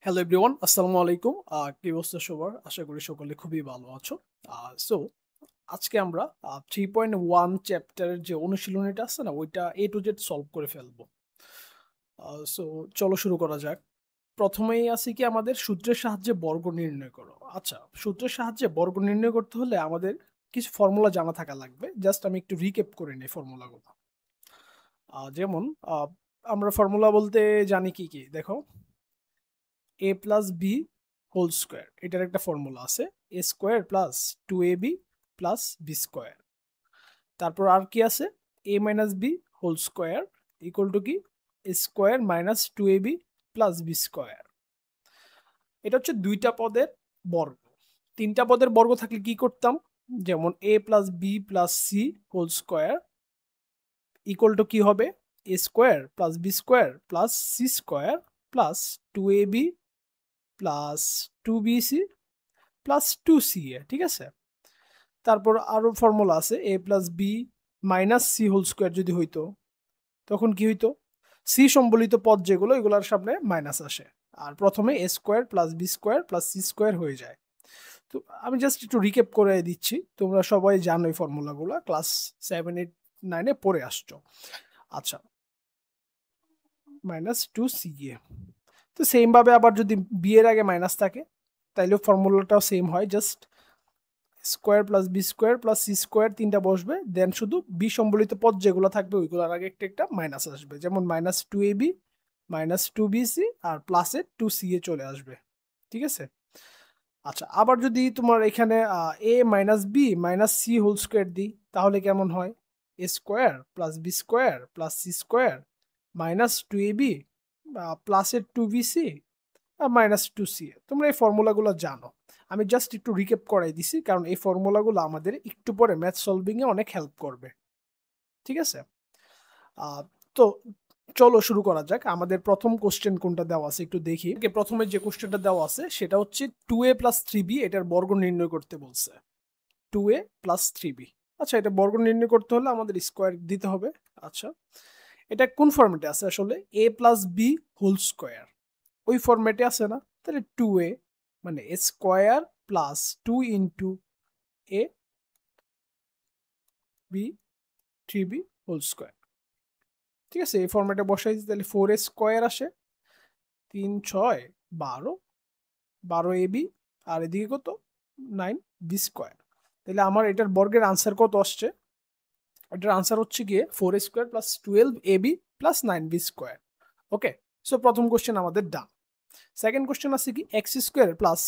Hello everyone, আসসালামু আলাইকুম। কি অবস্থা সবার? আশা করি সকলে খুবই ভালো আছো। সো আজকে আমরা 3.1 চ্যাপ্টারের যে অনুশীলনীটা আছে না, ওইটা A to Z সলভ করে ফেলবো। সো চলো শুরু করা যাক। প্রথমেই আছে কি আমাদের সূত্রের সাহায্যে বর্গ নির্ণয় করো। আচ্ছা, সূত্রের সাহায্যে বর্গ নির্ণয় করতে হলে আমাদের কিছু ফর্মুলা জানা থাকা লাগবে। জাস্ট আমি একটু রিক্যাপ করে নিই ফর্মুলাগুলো। যেমন আমরা ফর্মুলা বলতে জানি কি কি দেখো, a plus B whole square, এটার একটা ফর্মুলা আছে a square plus 2ab plus B square. তারপর আর কি আছে, a minus B whole square equal to কি a square minus 2ab plus B square. এটা হচ্ছে দুইটা পদের বর্গ। তিনটা পদের বর্গ থাকলে কি করতাম, যেমন a plus B plus C whole square equal to কি হবে, a square plus B square plus C square plus 2ab plus 2bc plus 2ca। ঠিক আছে, তারপর আরো ফর্মুলা আছে a plus B minus C whole square যদি হইতো তখন কি হইতো, সি সম্বলিত পদ যেগুলো এগুলোর সামনে মাইনাস আসে আর প্রথমে a square plus B square plus C square হয়ে যায়। তো আমি জাস্ট একটু রিক্যাপ করে দিচ্ছি, তোমরা সবাই জানো এই ফর্মুলাগুলো, ক্লাস 7, 8, 9-এ পড়ে আসছো। আচ্ছা, -2ca। তো সেম ভাবে আবার যদি বি এর আগে মাইনাস থাকে তাইলে ফর্মুলাটাও সেম হয়, just square plus B square plus C square তিনটা বসবে, দেন শুধু বি সম্বলিত পদ যেগুলো থাকবে ওইগুলোর আগে একটা একটা মাইনাস আসবে, যেমন -2ab -2bc আর প্লাসে 2ca চলে আসবে। ঠিক আছে, আচ্ছা আবার যদি তোমার এখানে a minus B minus C whole square দিই তাহলে কেমন হয়, a square plus B square plus C square -2ab প্লাসের 2bc আর -2ca। তোমরা এই ফর্মুলাগুলো জানো, আমি জাস্ট একটু রিক্যাপ করাই দিছি কারণ এই ফর্মুলাগুলো আমাদের একটু পরে ম্যাথ সলভিং এ অনেক হেল্প করবে। ঠিক আছে, তো চলো শুরু করা যাক। আমাদের প্রথম কোশ্চেন কোনটা দেওয়া আছে একটু দেখি। প্রথমে যে কোশ্চেনটা দেওয়া আছে সেটা হচ্ছে 2a প্লাস 3b এটার বর্গ নির্ণয় করতে বলছে। 2a প্লাস 3b, আচ্ছা এটা বর্গ নির্ণয় করতে হলে আমাদের স্কোয়ার দিতে হবে। আচ্ছা, এটা কোন ফরম্যাটে আছে আসলে, a plus B whole square ওই ফরম্যাটে আছে না, তাহলে 2a মানে a square plus 2 into a B 3b whole square. ঠিক আছে, এই ফরম্যাটে বসাইছি তাহলে 4a স্কোয়ার আসে, 3 6 12 12ab আর এদিকে কত 9b স্কোয়ার। তাহলে আমার এটার বর্গের আনসার কত আসছে, এটার আনসার হচ্ছে গিয়ে 4a square plus 12ab plus 9b square. Okay, so প্রথম কোশ্চেন আমাদের ডান। সেকেন্ড কোশ্চেন আছে কি X square plus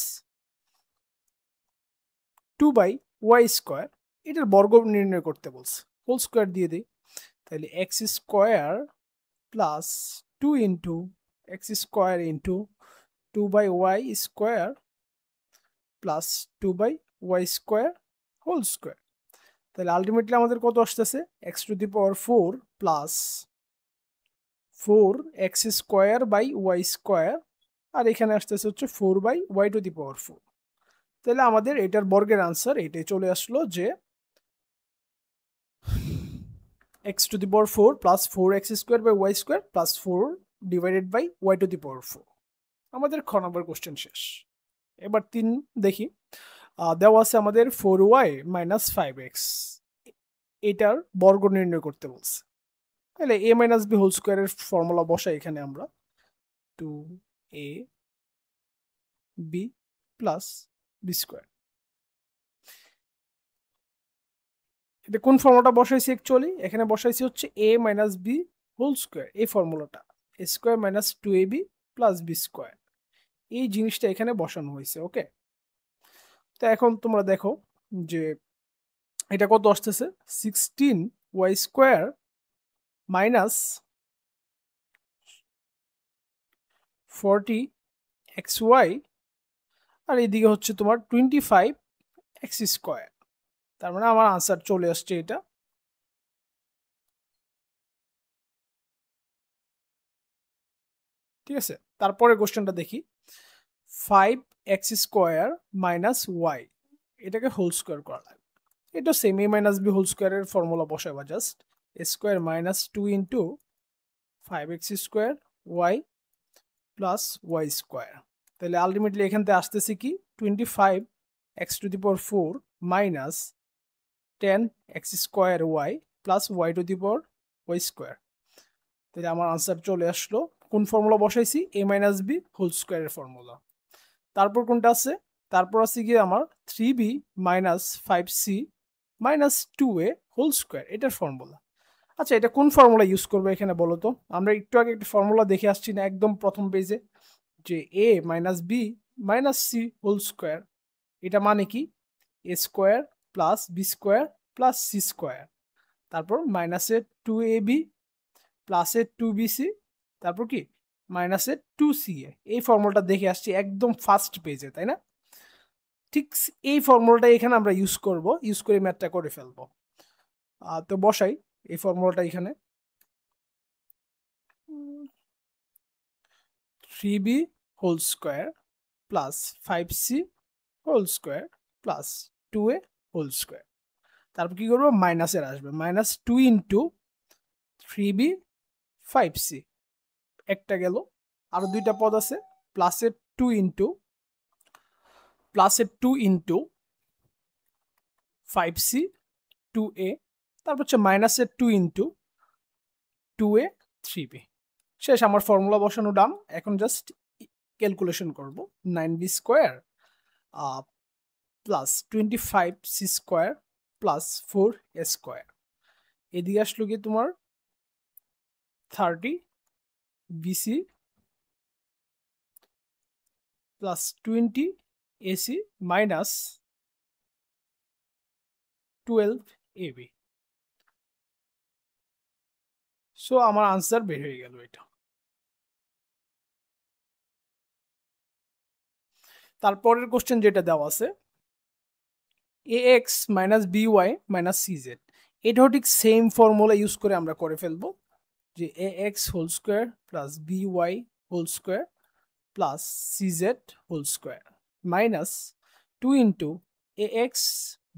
2/y square, এটার বর্গ নির্ণয় করতে বলছে, হোল স্কোয়ার দিয়ে দিই। তাহলে X square plus 2 into x square into 2/y square plus 2/y square whole square. তাহলে আলটিমেটলি আমাদের কত আসতেছে, X to the power 4 plus 4x square by Y square, আর এখানে আসতেছে হচ্ছে 4/y টু দি পাওয়ার 4। তাহলে আমাদের এটার বর্গের আনসার এটাই চলে আসলো যে x to the power 4 plus 4x square by y square plus 4 divided by y to the power 4। আমাদের খ নম্বর কোশ্চেন শেষ। এবার 3 দেখি, দেওয়া আছে আমাদের 4y minus 5x, এটার বর্গ নির্ণয় করতে বলছে। তাহলে a minus b হোল স্কোয়ারের ফর্মুলা বসাই এখানে আমরা, 2ab plus b স্কোয়ার। এটা কোন ফর্মুলাটা বসাইছি, অ্যাকচুয়ালি এখানে বসাইছি হচ্ছে a minus B whole square, এই ফর্মুলাটা a square minus 2ab plus B square, এই জিনিসটা এখানে বসানো হয়েছে। ওকে, তো এখন তোমরা দেখো যে এটা কত আসতেছে, 16y স্কোয়ার মাইনাস 40xy আর এদিকে হচ্ছে তোমার 25x স্কোয়ার। তার মানে আমার আনসার চলে আসছে এটা। ঠিক আছে, তারপরে কোশ্চেনটা দেখি, 5x স্কোয়ার মাইনাস ওয়াই, এটাকে হোল স্কোয়ার করা লাগবে। এটা same a minus B whole স্কোয়ারের ফর্মুলা বসাবা, just a square minus 2 into 5x square Y plus Y square. তাহলে আলটিমেটলি এখান থেকে আসতেছে কি 25x⁴ minus 10x² plus y² তাহলে আমার আনসার চলে আসলো। কোন ফর্মুলা বসাইছি? a মাইনাস বি হোল স্কোয়ারের ফর্মুলা। তারপর কোনটা আছে? তারপর আছে কি আমার 3b মাইনাস 5c minus 2a whole square, এটার ফর্মুলা। আচ্ছা, এটা কোন ফর্মুলা ইউজ করবো এখানে বলো তো? আমরা একটু আগে একটা ফর্মুলা দেখে আসছি না একদম প্রথম পেজে, যে a minus B minus C whole square, এটা মানে কি a square plus B square plus C square, তারপর মাইনাসের 2ab প্লাসের 2bc, তারপর কি মাইনাসের 2ca। এই ফর্মুলাটা দেখে আসছি একদম ফার্স্ট পেজে, তাই না? ঠিক এই ফর্মুলাটা এখানে আমরা ইউজ করব, ইউজ করে ম্যাথটা করে ফেলবো। তো বসাই এই ফর্মুলাটা এখানে, 3b whole square plus 5c whole square plus 2a whole square. তারপর কি করবো? মাইনাসের আসবে, মাইনাস 2 ইন্টু 3b 5c, একটা গেল, আরো দুইটা পদ আছে, প্লাসের 2 ইন্টু 5c 2a, তারপর হচ্ছে মাইনাসের 2 ইন্টু 2a 3b। শেষ, আমার ফর্মুলা বসানো ডান। এখন জাস্ট ক্যালকুলেশন করব। 9b square plus 25c square plus 4a square, এদিকে আসলো কি তোমার 30bc plus 20ac minus 12ab। So আমার আনসার বের হয়ে গেল এটা। তারপরের কোশ্চেন যেটা দেওয়া আছে ax minus by minus cz, এটাও ঠিক সেম ফর্মুলা ইউজ করে আমরা করে ফেলবো, যে ax whole square plus by whole square plus cz whole square minus 2 into ax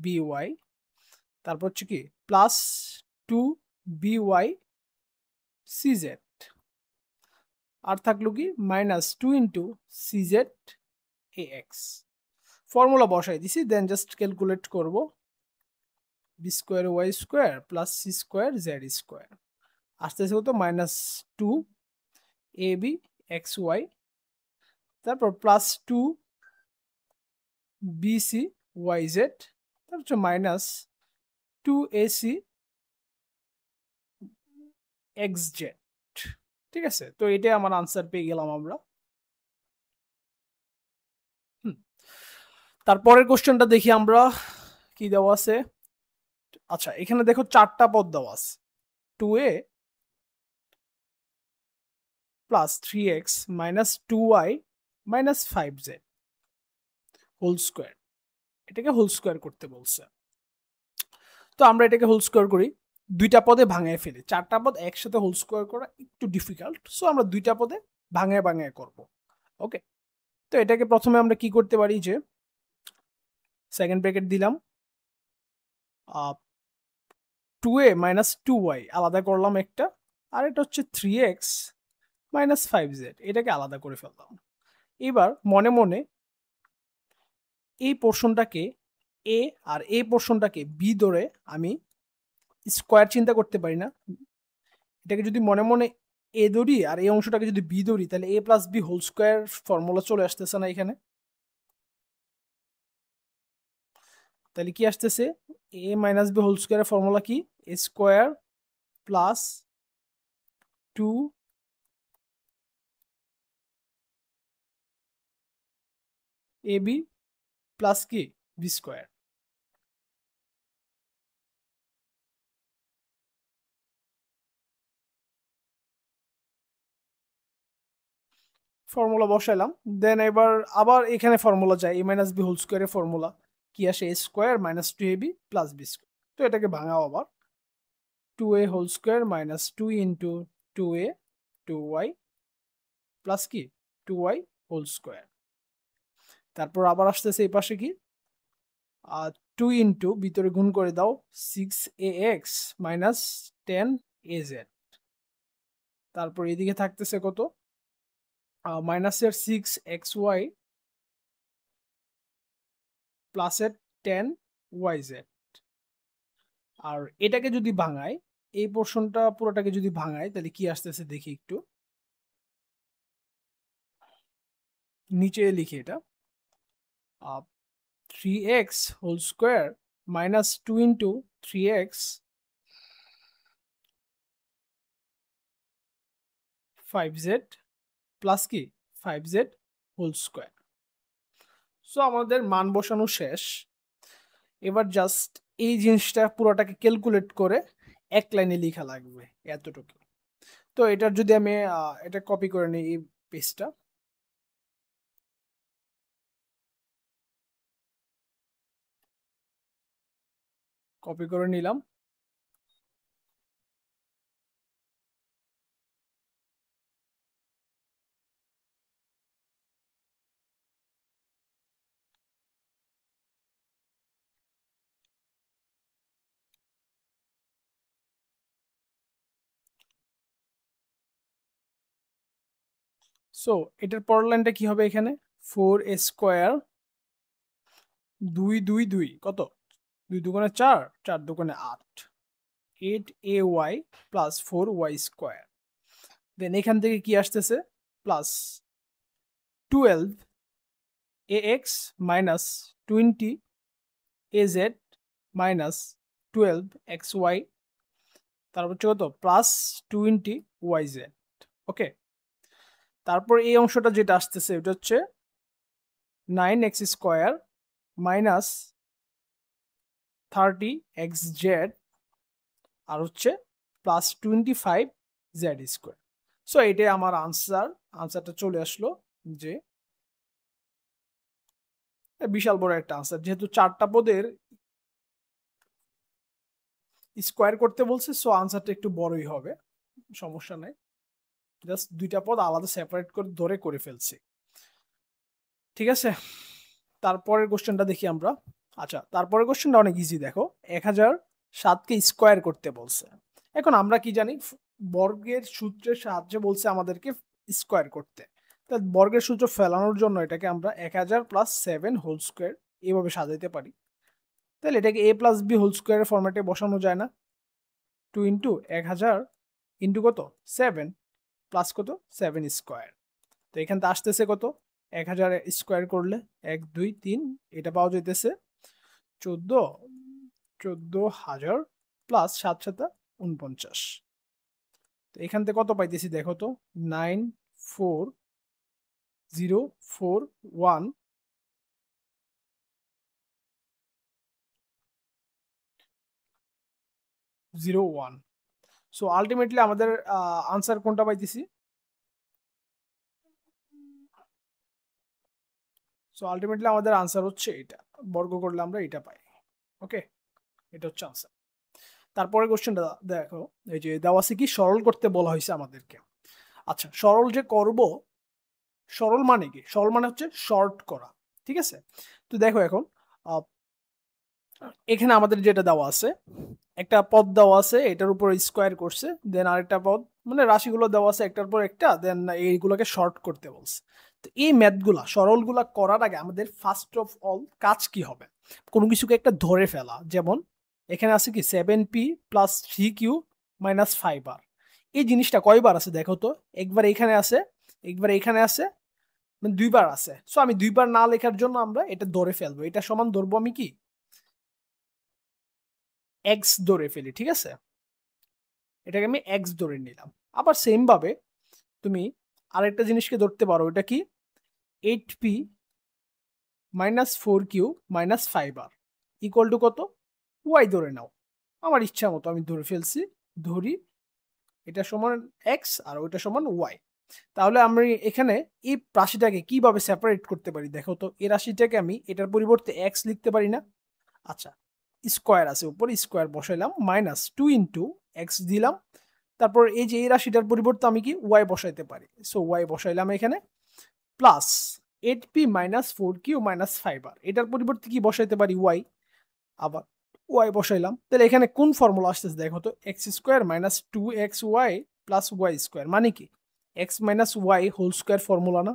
by, তারপর হচ্ছে কি প্লাস 2by cz, আর থাকলো কি minus 2 into cz ax। Formula বসাই দিছি, দেন জাস্ট ক্যালকুলেট করব, B square Y square plus C square Z square, আসতেছে কত? Minus 2 A B X Y, তারপর plus 2 B C Y Z, তারপর minus 2 A C X Z. ঠিক আছে, তো এটাই আমার আনসার পেয়ে গেলাম আমরা। তারপরের কোশ্চেনটা দেখি আমরা কি দেওয়া আছে। আচ্ছা, এখানে দেখো চারটা পদ দেওয়া আছে, 2a plus 3x minus 2y minus 5z whole square, এটাকে হোল স্কোয়ার করতে বলছে। তো আমরা এটাকে হোল স্কোয়ার করি, দুইটা পদে ভাঙায় ফেলি। চারটা পদ একসাথে হোল স্কোয়ার করা একটু ডিফিকাল্ট, সো আমরা দুইটা পদে ভাঙায় ভাঙায় করব। ওকে, তো এটাকে প্রথমে আমরা কি করতে পারি, যে সেকেন্ড ব্র্যাকেট দিলাম, 2a মাইনাস 2y আলাদা করলাম একটা, আর এটা হচ্ছে 3x মাইনাস 5z, এটাকে আলাদা করে ফেললাম। এবার মনে মনে এই পোর্শনটাকে এ আর এই পোর্শনটাকে বি ধরে আমি স্কোয়ার চিন্তা করতে পারি না? এটাকে যদি মনে মনে এ ধরি আর এই অংশটাকে যদি বি ধরি, তাহলে A plus B whole square formula চলে আসতেছে না এখানে? তাহলে কি আসতেছে? এ মাইনাস বি হোল স্কোয়ারের ফর্মুলা কি? এ square plus 2 A B plus কি বি স্কোয়ার। ফর্মুলা বসাইলাম, দেন এবার আবার এখানে ফর্মুলা যায়, এ মাইনাস বি হোল স্কোয়ারের ফর্মুলা কি আসে? A square minus 2ab plus B square. তো এটাকে ভাঙাও আবার, 2a whole square minus 2 into 2a 2y plus কি 2y হোল স্কোয়ার। তারপর আবার আসতেছে এই পাশে কি 2 ইন্টু ভিতরে গুণ করে দাও 6ax মাইনাস 10az, তারপর এদিকে থাকতেছে কত মাইনাসের 6xy প্লাসের 10yz। আর এটাকে যদি ভাঙায়, এই পোর্শনটা পুরোটাকে যদি ভাঙায়, তাহলে কি আসতেছে দেখি একটু। নিচে লিখি এটা 3x whole square minus 2 into 3x 5z plus কি 5z হোল স্কোয়ার। সো আমাদের মান বসানো শেষ। এবার জাস্ট এই জিনিসটা পুরোটাকে ক্যালকুলেট করে এক লাইনে লেখা লাগবে এতটুকু। তো এটার যদি আমি এটা কপি করে নিই, এই পেজটা কপি করে নিলাম। সো এটার পরের লাইনটা কি হবে? এখানে 4a স্কোয়ার 2 2 2 কত 2 দুগুণে 4, 4 দুগুণে 8, 8ay প্লাস 4y স্কোয়ার। দেন এখান থেকে কি আসতেছে? Plus 12ax minus 20az minus 12xy, তারপর হচ্ছে কত প্লাস 20yz। ওকে, তারপর এই অংশটা যেটা আসতেছে এটা হচ্ছে 9x স্কোয়ার মাইনাস 30xz আর হচ্ছে প্লাস 25z স্কোয়ার। সো এটাই আমার আনসারটা চলে আসলো, যে বিশাল বড় একটা আনসার। যেহেতু 4টা পদের স্কোয়ার করতে বলছে, সো আনসারটা একটু বড়ই হবে, সমস্যা নাই। জাস্ট 2টা পদ আলাদা সেপারেট করে ধরে করে ফেলছি। ঠিক আছে, তারপরের কোশ্চেনটা দেখি আমরা। আচ্ছা, তারপরের কোশ্চেনটা অনেক ইজি। দেখো 1007কে স্কোয়ার করতে বলছে। এখন আমরা কি জানি, বর্গের সূত্রের সাহায্যে বলছে আমাদেরকে স্কোয়ার করতে। তা বর্গের সূত্র ফেলানোর জন্য এটাকে আমরা 1000 প্লাস 7 হোল স্কোয়ার এইভাবে সাজাইতে পারি। তাহলে এটাকে a প্লাস বি হোল স্কোয়ারের ফরম্যাটে বসানো যায় না? 2 ইন্টু 1000 ইন্টু কত 7 প্লাস কত 7 স্কোয়ার। তো এখান থেকে আসতেছে কত 1000 স্কোয়ার করলে 1 2 3 এটা পাওয়া যাইতেছে 14000 প্লাস 7 7 49। তো এখান থেকে কত পাইতেছি দেখো তো 94041 01। সো আলটিমেটলি আমাদের আনসার কোনটা পাইতেছি? সো আলটিমেটলি আমাদের আনসার হচ্ছে এটা, বর্গ করলে আমরা এটা পাই। ওকে, এটা হচ্ছে আনসার। তারপরে কোশ্চেনটা দেখো, এই যে দেওয়া আছে কি সরল করতে বলা হয়েছে আমাদেরকে। আচ্ছা, সরল যে করব, সরল মানে কি? সরল মানে হচ্ছে শর্ট করা। ঠিক আছে, তো দেখো এখন এখানে আমাদের যেটা দেওয়া আছে, একটা পদ দেওয়া আছে, এটার উপর স্কোয়ার করছে, দেন আরেকটা পদ, মানে রাশিগুলো দেওয়া আছে একটার পর একটা, দেন এইগুলোকে শর্ট করতে বলছে। তো এই ম্যাথগুলা সরলগুলা করার আগে আমাদের ফার্স্ট অফ অল কাজ কি হবে? কোনো কিছুকে একটা ধরে ফেলা। যেমন এখানে আছে কি 7p plus 3q minus 5r। এই জিনিসটা কয়বার আছে দেখো তো? একবার এখানে আছে, একবার এখানে আছে, মানে 2বার আছে। সো আমি 2বার না লেখার জন্য আমরা এটা ধরে ফেলবো। এটা সমান ধরবো আমি কি এক্স ধরে ফেলি। ঠিক আছে, এটাকে আমি এক্স ধরে নিলাম। আবার সেম ভাবে তুমি আরেকটা জিনিসকে ধরতে পারো, এটা কি 8p minus 4q minus 5r equal to কত ওয়াই ধরে নাও। আমার ইচ্ছা মতো আমি ধরে ফেলছি, ধরি এটা সমান এক্স আর ওইটা সমান ওয়াই। তাহলে আমি এখানে এই রাশিটাকে কিভাবে সেপারেট করতে পারি দেখো তো? এই রাশিটাকে আমি এটার পরিবর্তে এক্স লিখতে পারি না? আচ্ছা, স্কোয়ার আছে উপরে, স্কোয়ার বসাইলাম, মাইনাস 2 ইন্টু এক্স দিলাম। তারপর এই যে এই রাশিটার পরিবর্তে আমি কি ওয়াই বসাইতে পারি। সো ওয়াই বসাইলাম এখানে, plus 8p minus 4q minus 5r, এটার পরিবর্তে কি বসাইতে পারি ওয়াই। আবার ওয়াই বসাইলাম। তাহলে এখানে কোন ফর্মুলা আসতেছে দেখো তো? X square minus 2xy plus Y square মানে কি X minus Y whole square formula না?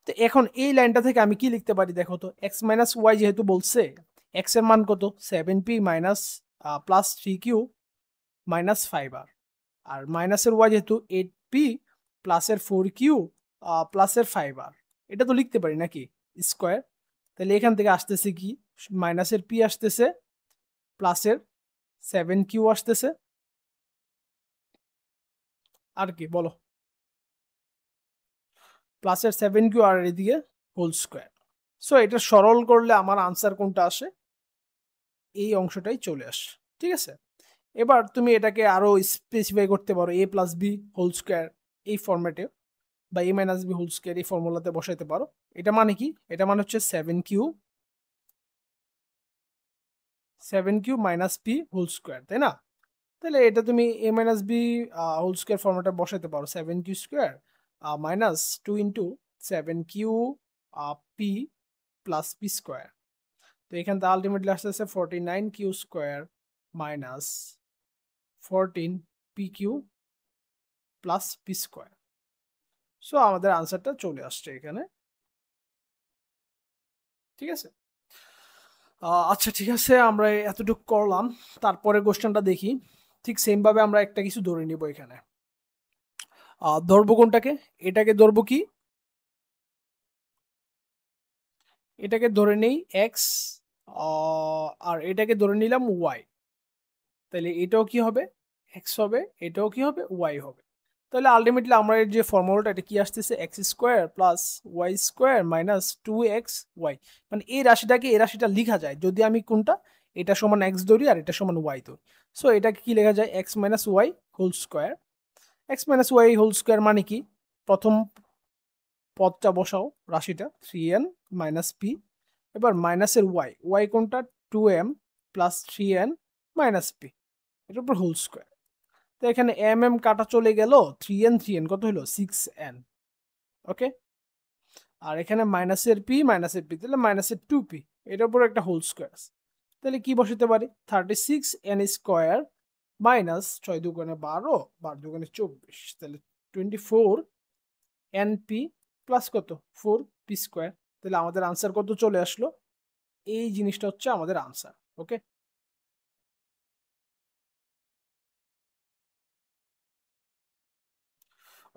তো এখন এই লাইনটা থেকে আমি কি লিখতে পারি দেখো তো, এক্স মাইনাস ওয়াই যেহেতু বলছে, এক্স এর মান কত 7p minus plus 3q minus 5r, আর মাইনাসের ওয়াই যেহেতু 8p প্লাসের 4q প্লাসের 5r, এটা তো লিখতে পারি নাকি স্কোয়ার। তাহলে এখান থেকে আসতেছে কি, মাইনাসের p আসতেছে, প্লাসের 7q আসতেছে, আর কি বলো, প্লাসের 7q আর এদিকে হোল স্কোয়ার। সো এটা সরল করলে আমার আনসার কোনটা আসে, এই অংশটাই চলে আসে। ঠিক আছে, এবার তুমি এটাকে আরো স্পেসিফাই করতে পারো, এ প্লাস বি হোল স্কোয়ার এই ফরম্যাটে, বা এ মাইনাস বি হোল স্কোয়ার এই ফর্মুলাতে বসাইতে পারো। এটা মানে কি, এটা মানে হচ্ছে 7q minus P whole square, তাই না? তাহলে এটা তুমি এ মাইনাস বি হোল স্কোয়ার ফর্মুলাটা বসাইতে পারো, 7q square minus 2 into 7q P plus P square. তো এখান থেকে আলটিমেটলি আসতেছে 49q square minus 14pq plus P square. So আমাদের আনসারটা চলে আসছে এখানে। ঠিক আছে, আচ্ছা ঠিক আছে, আমরা এতটুকু করলাম। তারপরে কোশ্চেনটা দেখি, ঠিক সেম ভাবে আমরা একটা কিছু ধরে নিব এখানে। ধরবো কোনটাকে, এটাকে ধরবো কি, এটাকে ধরে নেই এক্স, আর এটাকে ধরে নিলাম ওয়াই। তাহলে এটাও কি হবে, এক্স হবে, এটাও কি হবে, ওয়াই হবে। তাহলে আলটিমেটলি আমরা যে ফর্মুলাটা, এটা কি আসতেছে, X square plus Y square minus 2xy। মানে এই রাশিটাকে এই রাশিটা লেখা যায় যদি আমি কোনটা, এটা সমান এক্স ধরি আর এটা সমান ওয়াই ধরি। সো এটাকে কি লেখা যায়, X minus Y whole square. X minus Y whole square মানে কি, প্রথম পদটা বসাও রাশিটা 3n মাইনাস পি, এবার মাইনাসের ওয়াই, ওয়াই কোনটা 2m plus 3n minus P, এটার উপর হোল স্কোয়ার। তো এখানে কাটা চলে গেল, 3n কত হলো 6n। ওকে, আর এখানে মাইনাসের পি তাহলে মাইনাসের 2p, এটার উপর একটা হোল স্কোয়ার আছে। তাহলে কি বসাতে পারি, 36n স্কোয়ার মাইনাস 6 দুগুণে 12, 12 দুগুণে 24, তাহলে 24np প্লাস কত 4p স্কোয়ার। তাহলে আমাদের আনসার কত চলে আসলো, এই জিনিসটা হচ্ছে আমাদের আনসার। ওকে,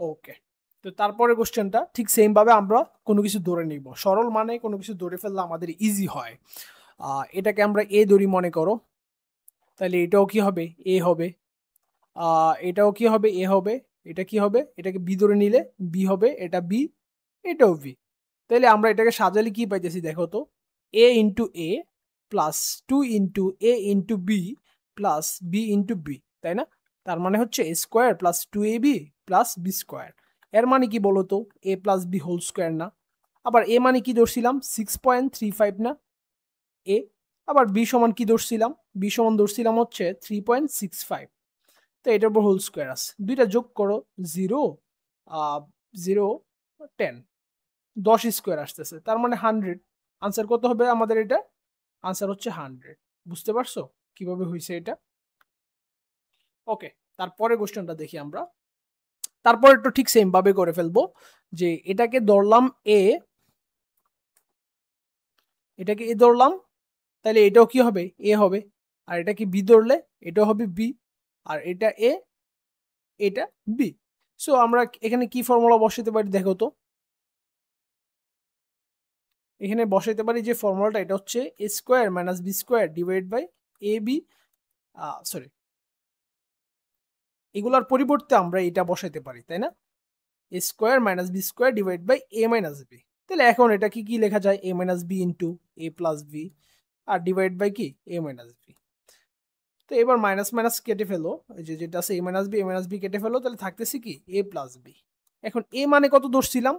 ওকে। তো তারপরে কোশ্চেনটা ঠিক সেম ভাবে আমরা কোনো কিছু ধরে নিব, সরল মানে কোনো কিছু ধরে ফেললে আমাদের ইজি হয়। এটাকে আমরা এ ধরি মনে করো, তাহলে এটাও কি হবে, এ হবে, এটাও কি হবে, এ হবে, এটা কি হবে, এটাকে বি ধরে নিলে বি হবে, এটা বি, এটাও বি। তাহলে আমরা এটাকে সাজালে কি পাইতেছি দেখো তো, A into A plus 2 into A into B plus B into B, তাই না? তার মানে হচ্ছে এ square plus 2ab plus B square. এর মানে কি বলতো, A plus B whole square না? আবার এ মানে কি ধরছিলাম 6.35 না এ, আবার বি সমান কি ধরছিলাম, বি সমান ধরছিলাম হচ্ছে 3.65। তো এটার উপর হোল স্কোয়ার আছে, দুইটা যোগ করো 0 0 10, 10 স্কোয়ার আসতেছে, তার মানে 100। আনসার কত হবে আমাদের, এটা আনসার হচ্ছে 100। বুঝতে পারছো কিভাবে হয়েছে এটা? ওকে, তারপরে কোশ্চেনটা দেখি আমরা। তারপর একটু ঠিক সেম ভাবে করে ফেলবো, যে এটাকে ধরলাম এ, এটাকে এ ধরলাম, তাহলে এটাও কি হবে, এ হবে, আর এটা কি বি ধরলে এটাও হবে বি, আর এটা এ, এটা বি। সো আমরা এখানে কি ফর্মুলা বসাতে পারি দেখো তো, এখানে বসাইতে পারি যে ফর্মুলাটা, এটা হচ্ছে এ square minus B square divide by A B, sorry, এগুলার পরিবর্তে আমরা এটা বসাইতে পারি, তাই না? A square minus B square divide by A minus B. তাহলে এখন এটা কি কি লেখা যায়, A minus B into A plus B, আর ডিভাইড বাই কি এ মাইনাস বি। তো এবার মাইনাস মাইনাস কেটে ফেলো, যেটা আছে এ মাইনাস বি কেটে ফেলো, তাহলে থাকতেছে কি এ প্লাস বি। এখন এ মানে কত ধরছিলাম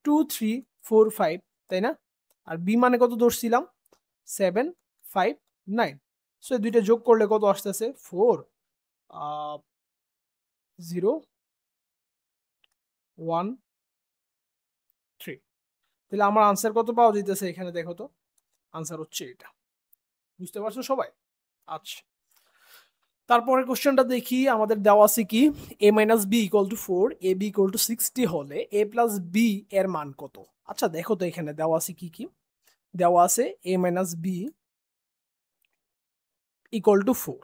2 3 4 5, তাই না? আর বি মানে কত ধরছিলাম 7 5 9। সো দুইটা যোগ করলে কত আসতেছে 4 0 1 3। তাহলে আমার আনসার কত পাওয়া যেতেছে এখানে দেখো তো, আনসার হচ্ছে এটা। বুঝতে পারছো সবাই? আচ্ছা, তারপরের কোশ্চেনটা দেখি, আমাদের দেওয়া আছে কি a minus B equal to 4, A B equal to 60 হলে a প্লাস বি এর মান কত? আচ্ছা দেখো তো এখানে দেওয়া আছে কি কি দেওয়া আছে। a minus B equal to 4,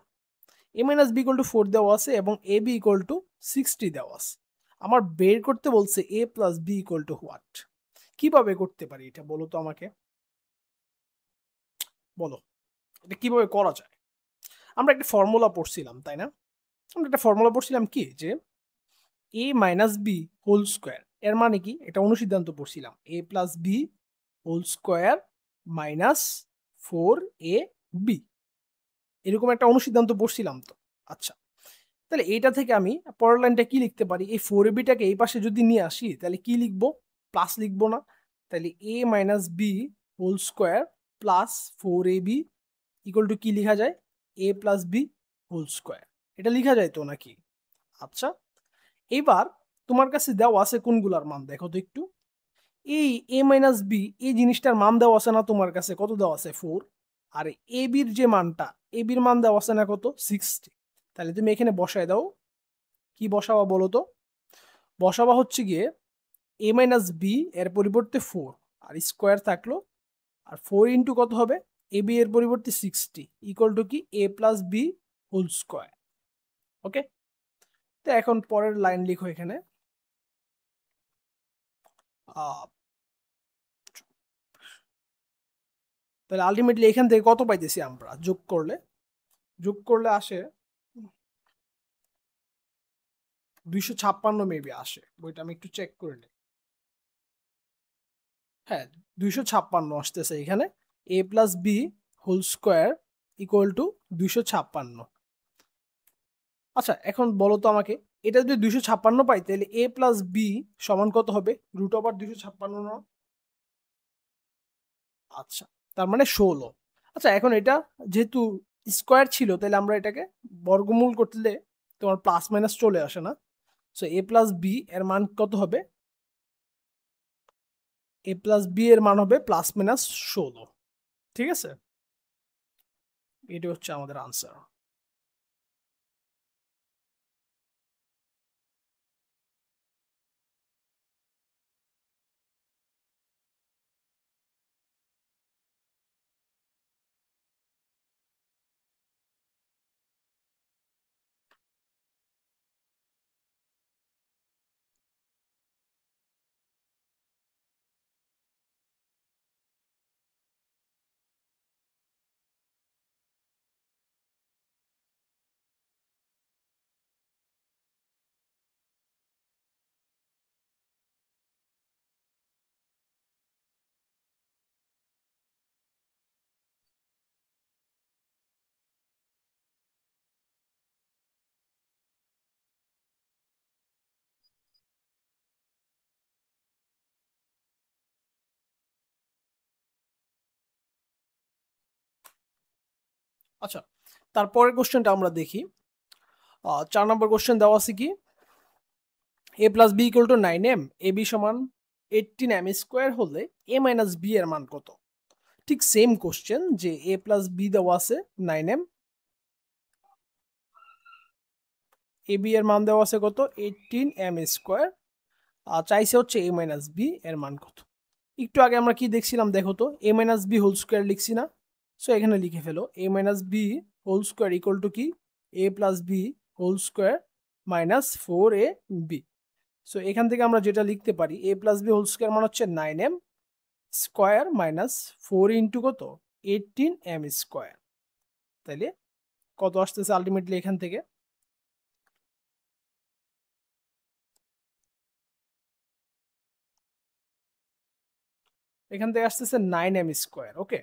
a minus B equal to 4 দেওয়া আছে এবং এ বি ইকুয়াল টু 60 দেওয়া আছে। আমার বের করতে বলছে a plus B equal to what. কিভাবে করতে পারি এটা বলো তো আমাকে, বলো এটা কিভাবে করা যায়? আমরা একটা ফর্মুলা পড়ছিলাম তাই না? আমরা একটা ফর্মুলা পড়ছিলাম কি যে a minus B whole square, এর মানে কি এটা অনুসিদ্ধান্ত পড়ছিলাম a plus B whole square minus 4 A b, এরকম একটা অনুসিদ্ধান্ত পড়ছিলাম তো। আচ্ছা তাহলে এইটা থেকে আমি পরের লাইনটা কি লিখতে পারি, এই 4 এ বিটাকে এই পাশে যদি নিয়ে আসি তাহলে কি লিখবো, প্লাস লিখবো না? তাহলে a minus B whole square plus 4 A B equal to কি লেখা যায়, a plus B whole square, এটা লেখা যায় তো নাকি? আচ্ছা এবার তোমার কাছে দেওয়া আছে কোনগুলার মান দেখো তো একটু। এই এ মাইনাস বি এই জিনিসটার মান দেওয়া আছে না তোমার কাছে, কত দেওয়া আছে 4, আর এ বির যে মানটা, এ বির মান দেওয়া আছে না কত 60। তাহলে তুমি এখানে বসায় দাও, কি বসাবা বলো তো? বসাবা হচ্ছে গিয়ে এ মাইনাস বি এর পরিবর্তে 4 আর স্কোয়ার থাকলো, আর 4 ইন্টু কত হবে, এ বি এর পরিবর্তে 60 ইকুয়াল টু কি A plus B whole square. ওকে, তো এখন পরের লাইন লিখো এখানে। তাহলে আলটিমেটলি এখান থেকে কত পাইতেছি আমরা, যোগ করলে আসে 256 মেবি আসে, বইটা আমি একটু চেক করে নিই। হ্যাঁ 256 আসতেছে এখানে, A plus B whole square equal to 256। আচ্ছা এখন বলো তো আমাকে, এটা যদি 256 পাই তাহলে এ প্লাস বি সমান কত হবে, রুট ওভার 256 না? আচ্ছা তার মানে 16। আচ্ছা এখন এটা যেহেতু স্কোয়ার ছিল তাহলে আমরা এটাকে বর্গমূল করলে তোমার প্লাস মাইনাস চলে আসে না? সো এ প্লাস বি এর মান কত হবে, এ প্লাস বি এর মান হবে প্লাস মাইনাস 16। ঠিক আছে, এটা হচ্ছে আমাদের আনসার। আচ্ছা তারপরের কোশ্চেনটা আমরা দেখি। 4 নম্বর কোশ্চেন দেওয়া আছে কি, A plus B equal to 9m, A B সমান 18m স্কোয়ার হলে এ মাইনাস বি এর মান কত? ঠিক সেম কোশ্চেন, যে এ প্লাস বি দেওয়া আছে 9m, এ বি এর মান দেওয়া আছে কত 18m স্কোয়ার, আর চাইছে হচ্ছে এ মাইনাস বি এর মান কত। একটু আগে আমরা কি দেখছিলাম দেখো তো, A minus B whole square লিখছি না? সো এখানে লিখে ফেলো A minus B whole square equal to কি A plus B whole square minus 4 A B. So এখান থেকে আমরা যেটা লিখতে পারি, A plus B whole square মানে হচ্ছে 9m স্কোয়ার মাইনাস 4 ইন্টু কত 18m স্কোয়ার। তাইলে কত আসতেছে আলটিমেটলি এখান থেকে, এখান থেকে আসতেছে 9m স্কোয়ার। ওকে,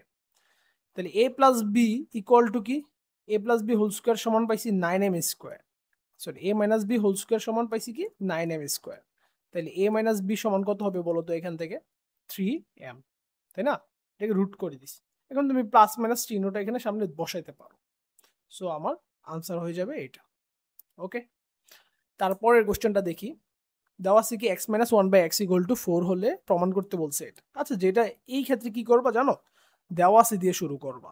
তাহলে A plus B equal to কি, A plus B whole square সমান পাইছি 9m square, sorry A minus B whole square সমান পাইছি কি 9m স্কোয়ার। তাহলে এ মাইনাস বি সমান কত হবে বলো তো এখান থেকে 3m, তাই না? এটাকে রুট করে দিছি, এখন তুমি প্লাস মাইনাস চিহ্নটা এখানে সামনে বসাইতে পারো। সো আমার আনসার হয়ে যাবে এটা। ওকে, তারপরের কোশ্চেনটা দেখি। দেওয়া আছে কি X minus 1/x equal to 4 হলে প্রমাণ করতে বলছে এটা। আচ্ছা যেটা এই ক্ষেত্রে কি করবা জানো, দেওয়া আছে দিয়ে শুরু করবা,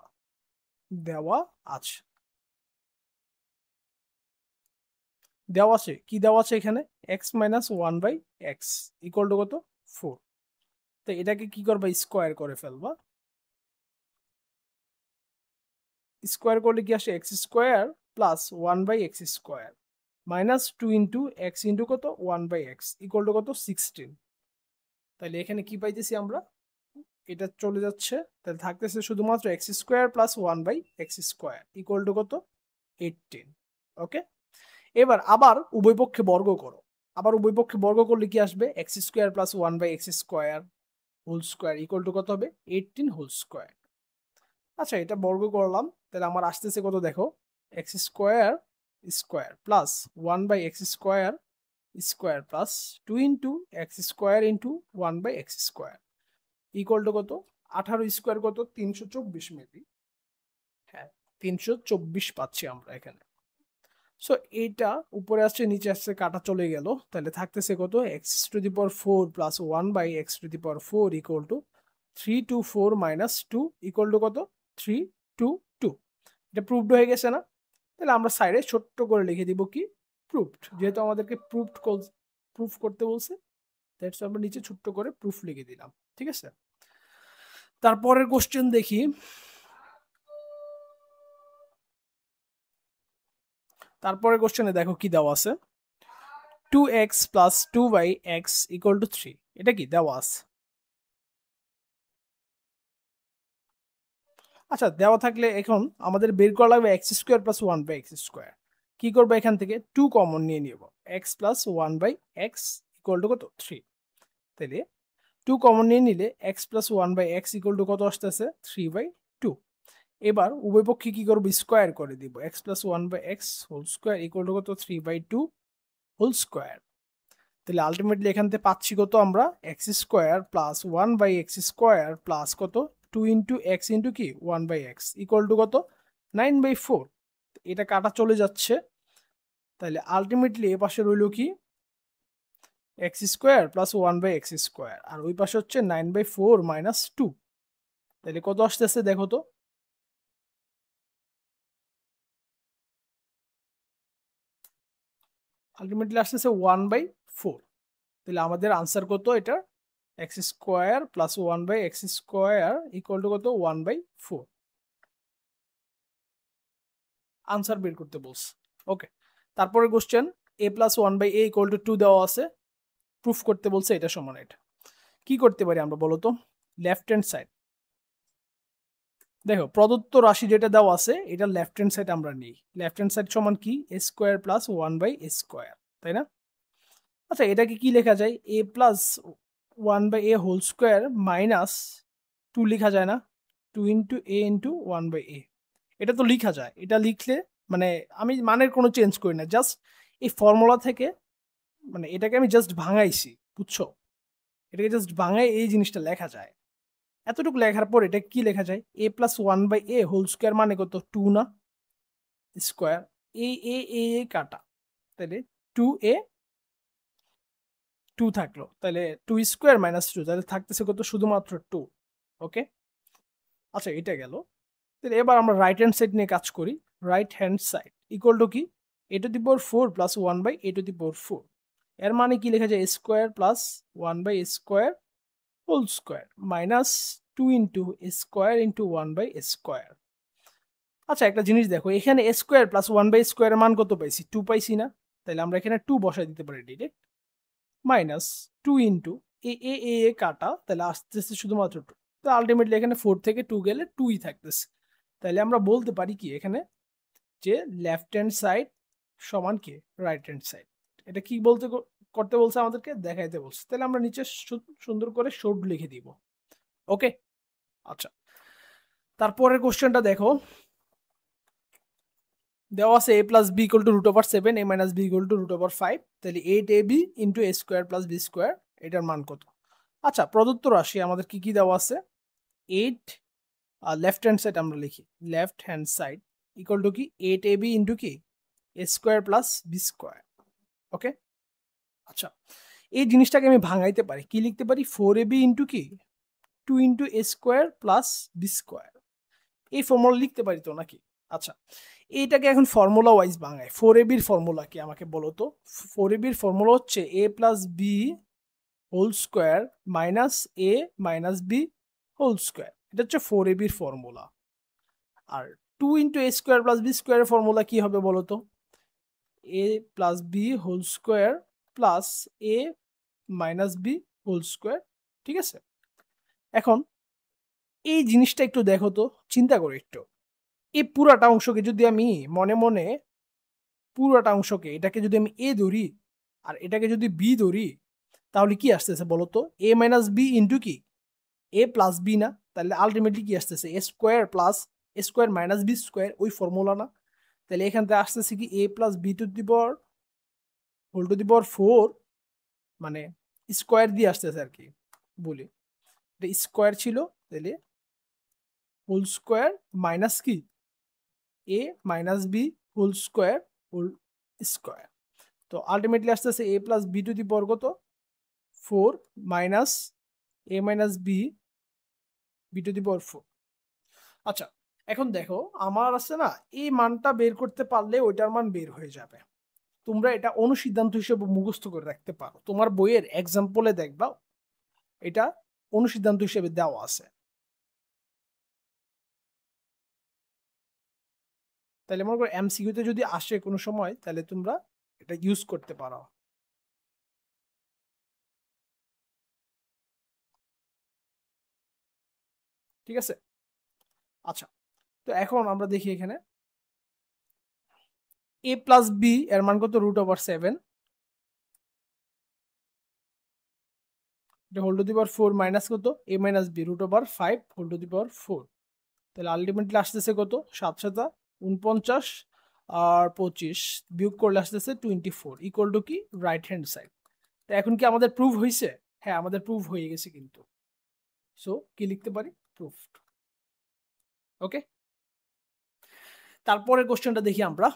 দেওয়া আছে দেওয়া আছে কি দেওয়া আছে এখানে x minus one by x equal to কত 4। তো এটাকে কি করবা স্কোয়ার করে ফেলবা, স্কোয়ার করলে কি আসে x square plus one by x square minus 2 into x into কত 1 বাই এক্স ইকুয়াল টু কত 16। তাহলে এখানে কি পাইতেছি আমরা, এটা চলে যাচ্ছে, তাহলে থাকতেছে শুধুমাত্র x square plus one by x square equal to কত 18। ওকে, এবার আবার উভয় পক্ষে বর্গ করো, আবার উভয় পক্ষে বর্গ করলে কি আসবে x square plus one by x square whole square equal to কত হবে 18 হোল স্কোয়ার। আচ্ছা এটা বর্গ করলাম, তাহলে আমার আসতেছে কত দেখো x square square plus one by x square square plus 2 into x square into one by x square equal to কত 18 স্কোয়ার কত 324 মেবি, হ্যাঁ 324 পাচ্ছি আমরা এখানে। সো এইটা উপরে আসছে নিচে আসছে কাটা চলে গেল, তাহলে থাকতেছে কত x to the power 4 plus one by x to the power 4 equal to 324 minus 2 equal to কত 322। এটা প্রুভড হয়ে গেছে না, তাহলে আমরা সাইডে ছোট্ট করে লিখে দিব কি প্রুভড, যেহেতু আমাদেরকে প্রুফ করতে বলছে দ্যাটস আমরা নিচে ছোট্ট করে প্রুফ লিখে দিলাম। ঠিক আছে, তারপরের কোশ্চেন দেখি। তারপরের কোশ্চেনে দেখো কি দেওয়া আছে 2x plus 2y(x) equal to 3। এটা কি দেওয়া আছে, আচ্ছা দেওয়া থাকলে এখন আমাদের বের করা লাগবে x square plus one by x square. কি করবো এখান থেকে 2 কমন নিয়ে নিব, x plus one by x equal to কত 3। তাহলে 2 কমন নিয়ে নিলে x plus one by x equal to কত আসতেছে 3/2। এবার উভয় পক্ষে কি করবো স্কোয়ার করে দিব, x plus one by x whole square equal to কত 3/2 হোল স্কোয়ার। তাহলে আলটিমেটলি এখান থেকে পাচ্ছি কত আমরা x square plus one by x square plus কত 2 ইন্টু এক্স ইন্টু কি one by x equal to কত 9/4। এটা কাটা চলে যাচ্ছে, তাহলে আলটিমেটলি এ পাশে রইল কি X square plus one by x square আর ওই পাশে হচ্ছে 9/4 মাইনাস 2। তাহলে কত আসতেছে দেখো তো, আলটিমেটলি আসতেছে 1/4। তাহলে আমাদের আনসার কত এটা x square plus one by x square equal to কত 1/4 আনসার বের করতে বলছে। ওকে, তারপরে question a plus one by a equal to 2 দেওয়া আছে, প্রুফ করতে বলছে এটা সমান এটা। কি করতে পারি আমরা বলো তো, লেফট হ্যান্ড সাইড দেখো প্রদত্ত রাশি যেটা দেওয়া আছে এটা লেফট হ্যান্ড সাইড আমরা নিই, লেফট হ্যান্ড সাইড সমান কি এ square plus one by A square, তাই না? আচ্ছা এটাকে কি লেখা যায় A plus one by A whole square minus 2 লেখা যায় না, 2 into A into one by A. এটা তো লেখা যায়, এটা লিখলে মানে আমি মানের কোনো চেঞ্জ করি না, জাস্ট এই ফর্মুলা থেকে মানে এটাকে আমি জাস্ট ভাঙাইছি, বুঝছো? এটাকে জাস্ট ভাঙাই এই জিনিসটা লেখা যায়। এতটুকু লেখার পর এটা কি লেখা যায় A plus one by A whole square মানে কত 2 না স্কোয়ার, এ এ এ এ কাটা, তাহলে 2a 2 থাকলো, তাহলে 2 স্কোয়ার মাইনাস 2 তাহলে থাকতেছে কত শুধুমাত্র 2। ওকে, আচ্ছা এটা গেল। তাহলে এবার আমরা রাইট হ্যান্ড সাইড নিয়ে কাজ করি, right hand side equal to কি A to the power 4 plus one by A to the power 4। এর মানে কি লেখা যায় square plus one by square whole square minus 2 into square into one by square. আচ্ছা একটা জিনিস দেখো এখানে স্কোয়ার প্লাস ওয়ান বাই স্কোয়ারের মান কত পাইছি 2 পাইছি না, তাহলে আমরা এখানে 2 বসাই দিতে পারি ডিরেক্ট, মাইনাস 2 ইন্টু এ এ এ এ কাটা, তাহলে আসতেছে শুধুমাত্র 2। তো আলটিমেটলি এখানে 4 থেকে 2 গেলে 2ই থাকতেছে। তাহলে আমরা বলতে পারি কি এখানে যে লেফট হ্যান্ড সাইড সমান কি রাইট হ্যান্ড সাইড। এটা কি বলতে করতে বলছে আমাদেরকে দেখাইতে বলছে, তাহলে আমরা নিচে সুন্দর করে শোড লিখে দিব। ওকে, আচ্ছা তারপরের কোশ্চেনটা দেখো দেওয়া আছে a plus B equal to root over 7 a minus B equal to root over 5, তাহলে 8ab ইন্টু এ স্কোয়ার প্লাস বি স্কোয়ার এটার মান কত? আচ্ছা প্রদত্ত রাশি আমাদের কি কি দেওয়া আছে 8, লেফট হ্যান্ড সাইড আমরা লিখি left hand side equal to কি 8ab ইন্টু কি এ স্কোয়ার প্লাস বি স্কোয়ার। ওকে, আচ্ছা এই জিনিসটাকে আমি ভাঙাইতে পারি, কি লিখতে পারি 4ab ইন্টু কি 2 ইন্টু এ স্কোয়ার প্লাস বি স্কোয়ার, এই ফর্মুলা লিখতে পারি তো নাকি? আচ্ছা এইটাকে এখন ফর্মুলা ওয়াইজ ভাঙায়। 4ab এর ফর্মুলা কি আমাকে বলো তো? 4ab এর ফর্মুলা হচ্ছে a plus B whole square minus a minus B whole square. এটা হচ্ছে 4ab এর ফর্মুলা। আর 2 into a square plus b স্কোয়ারের ফর্মুলা কি হবে বলো তো? a plus B whole square plus a minus B whole square. ঠিক আছে, এখন এই জিনিসটা একটু দেখো তো, চিন্তা করে একটু। এই পুরাটা অংশকে যদি আমি মনে মনে পুরাটা অংশকে এটাকে যদি আমি এ ধরি আর এটাকে যদি বি ধরি, তাহলে কি আসতেছে বলো তো? এ মাইনাস বি ইন্টু কি এ প্লাস বি না? তাহলে আলটিমেটলি কি আসতেছে? A square plus A square minus B square, ওই ফর্মুলা না? তাহলে এখান থেকে আসতেছে কি A plus B to the power whole to the power 4, মানে স্কোয়ার দিয়ে আসতেছে আর কি বলি। এটা স্কোয়ার ছিল, তাহলে হোল স্কোয়ার মাইনাস কি A minus B whole square whole square. তো আলটিমেটলি আসতেছে A plus B to the power কত? 4 minus A minus B B to the power 4। আচ্ছা, এখন দেখো আমার আছে না, এই মানটা বের করতে পারলে ওইটার মান বের হয়ে যাবে। তোমরা এটা অনুসিদ্ধান্ত হিসেবে মুখস্থ করে রাখতে পারো, তোমার বইয়ের এক্সাম্পলে দেখবা এটা অনুসিদ্ধান্ত হিসেবে দেওয়া আছে। তাহলে মনে করো এমসিকিউতে যদি আসে কোনো সময়, তাহলে তোমরা এটা ইউজ করতে পারো। ঠিক আছে, আচ্ছা, তো এখন আমরা দেখি এখানে এ প্লাস বি এর মান কত? √7, এটা whole to the power 4 minus কত A minus B √5 whole to the power 4। তাহলে আলটিমেটলি আসতেছে কত? 7 7 49 আর 25 বিয়োগ করলে আসতেছে 24 ইকুয়াল টু কি রাইট হ্যান্ড সাইড। তো এখন কি আমাদের প্রুভ হয়েছে? হ্যাঁ, আমাদের প্রুভ হয়ে গেছে কিন্তু। সো কি লিখতে পারি? প্রুফড। ওকে, তারপরের কোশ্চেনটা দেখি আমরা।